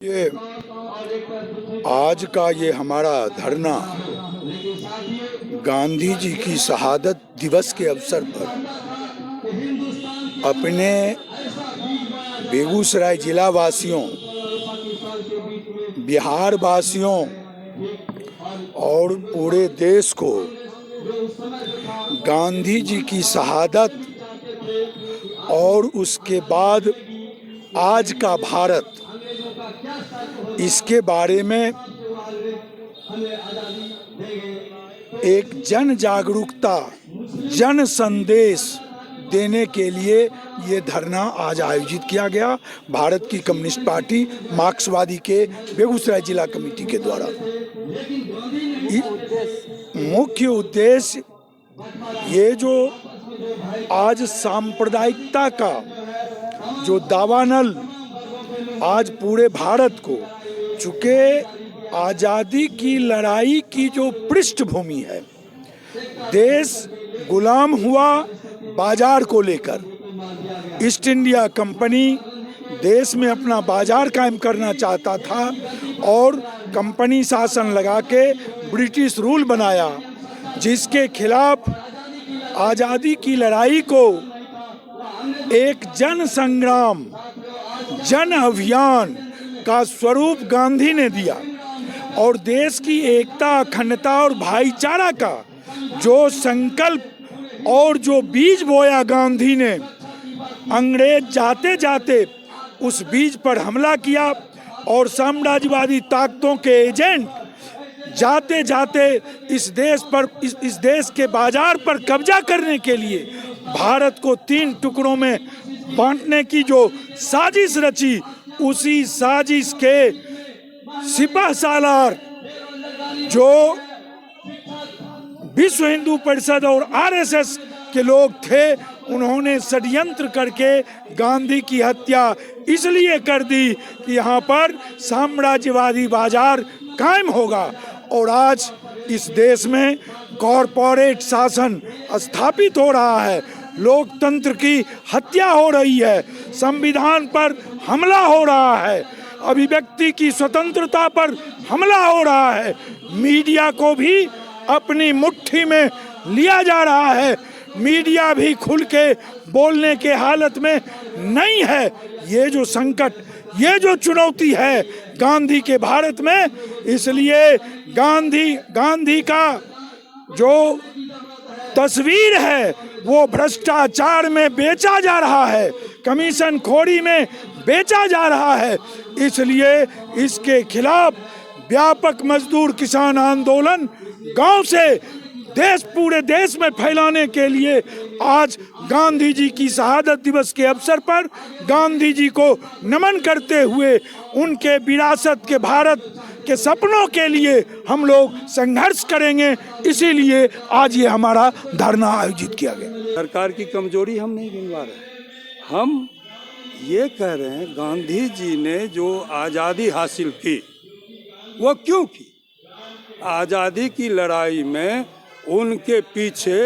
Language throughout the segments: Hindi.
ये आज का ये हमारा धरना गांधी जी की शहादत दिवस के अवसर पर अपने बेगूसराय जिला वासियों, बिहार वासियों और पूरे देश को गांधी जी की शहादत और उसके बाद आज का भारत, इसके बारे में एक जन जागरूकता, जन संदेश देने के लिए ये धरना आज आयोजित किया गया भारत की कम्युनिस्ट पार्टी मार्क्सवादी के बेगूसराय जिला कमेटी के द्वारा। मुख्य उद्देश्य ये जो आज सांप्रदायिकता का जो दावानल आज पूरे भारत को, चूँकि आज़ादी की लड़ाई की जो पृष्ठभूमि है, देश गुलाम हुआ बाजार को लेकर। ईस्ट इंडिया कंपनी देश में अपना बाजार कायम करना चाहता था और कंपनी शासन लगा के ब्रिटिश रूल बनाया, जिसके खिलाफ आज़ादी की लड़ाई को एक जन संग्राम, जन अभियान का स्वरूप गांधी ने दिया और देश की एकता, अखंडता और भाईचारा का जो संकल्प और जो बीज बोया गांधी ने, अंग्रेज जाते जाते उस बीज पर हमला किया और साम्राज्यवादी ताकतों के एजेंट जाते जाते इस देश पर, इस देश के बाजार पर कब्जा करने के लिए भारत को 3 टुकड़ों में बांटने की जो साजिश रची, उसी साजिश के सिपह सालार जो विश्व हिंदू परिषद और आरएसएस के लोग थे, उन्होंने षड्यंत्र करके गांधी की हत्या इसलिए कर दी कि यहाँ पर साम्राज्यवादी बाजार कायम होगा और आज इस देश में कॉरपोरेट शासन स्थापित हो रहा है, लोकतंत्र की हत्या हो रही है, संविधान पर हमला हो रहा है, अभिव्यक्ति की स्वतंत्रता पर हमला हो रहा है, मीडिया को भी अपनी मुट्ठी में लिया जा रहा है, मीडिया भी खुल के बोलने के हालत में नहीं है। ये जो संकट, ये जो चुनौती है गांधी के भारत में, इसलिए गांधी का जो तस्वीर है वो भ्रष्टाचार में बेचा जा रहा है, कमीशन खोरी में बेचा जा रहा है। इसलिए इसके खिलाफ व्यापक मजदूर किसान आंदोलन गांव से पूरे देश में फैलाने के लिए आज गांधी जी की शहादत दिवस के अवसर पर गांधी जी को नमन करते हुए उनके विरासत के भारत के सपनों के लिए हम लोग संघर्ष करेंगे। इसीलिए आज ये हमारा धरना आयोजित किया गया। सरकार की कमजोरी हम नहीं गिनवा रहे, हम ये कह रहे हैं गांधी जी ने जो आज़ादी हासिल की वो क्यों की? आज़ादी की लड़ाई में उनके पीछे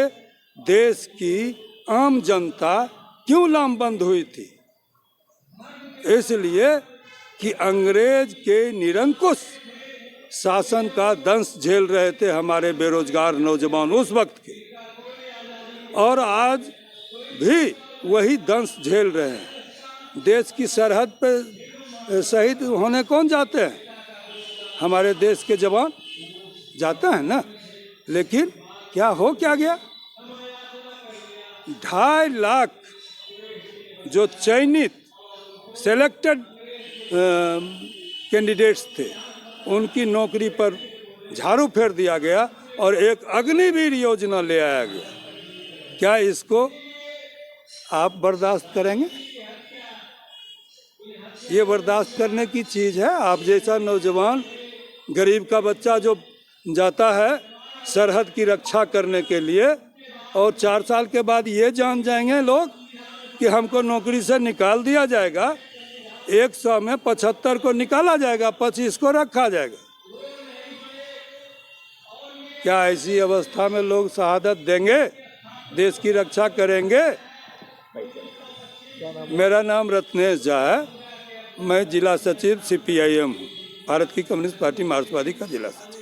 देश की आम जनता क्यों लामबंद हुई थी? इसलिए कि अंग्रेज के निरंकुश शासन का दंश झेल रहे थे हमारे बेरोजगार नौजवान उस वक्त के, और आज भी वही दंश झेल रहे हैं। देश की सरहद पे शहीद होने कौन जाते हैं? हमारे देश के जवान जाते हैं ना, लेकिन क्या गया? 2.5 लाख जो चयनित सेलेक्टेड कैंडिडेट्स थे, उनकी नौकरी पर झाड़ू फेर दिया गया और एक अग्निवीर योजना ले आया गया। क्या इसको आप बर्दाश्त करेंगे? ये बर्दाश्त करने की चीज़ है? आप जैसा नौजवान, गरीब का बच्चा जो जाता है सरहद की रक्षा करने के लिए, और 4 साल के बाद ये जान जाएंगे लोग कि हमको नौकरी से निकाल दिया जाएगा, 100 में 75 को निकाला जाएगा, 25 को रखा जाएगा। क्या ऐसी अवस्था में लोग शहादत देंगे, देश की रक्षा करेंगे? मेरा नाम रत्नेश झा है। मैं जिला सचिव CPIM हूँ, भारत की कम्युनिस्ट पार्टी मार्क्सवादी का जिला सचिव।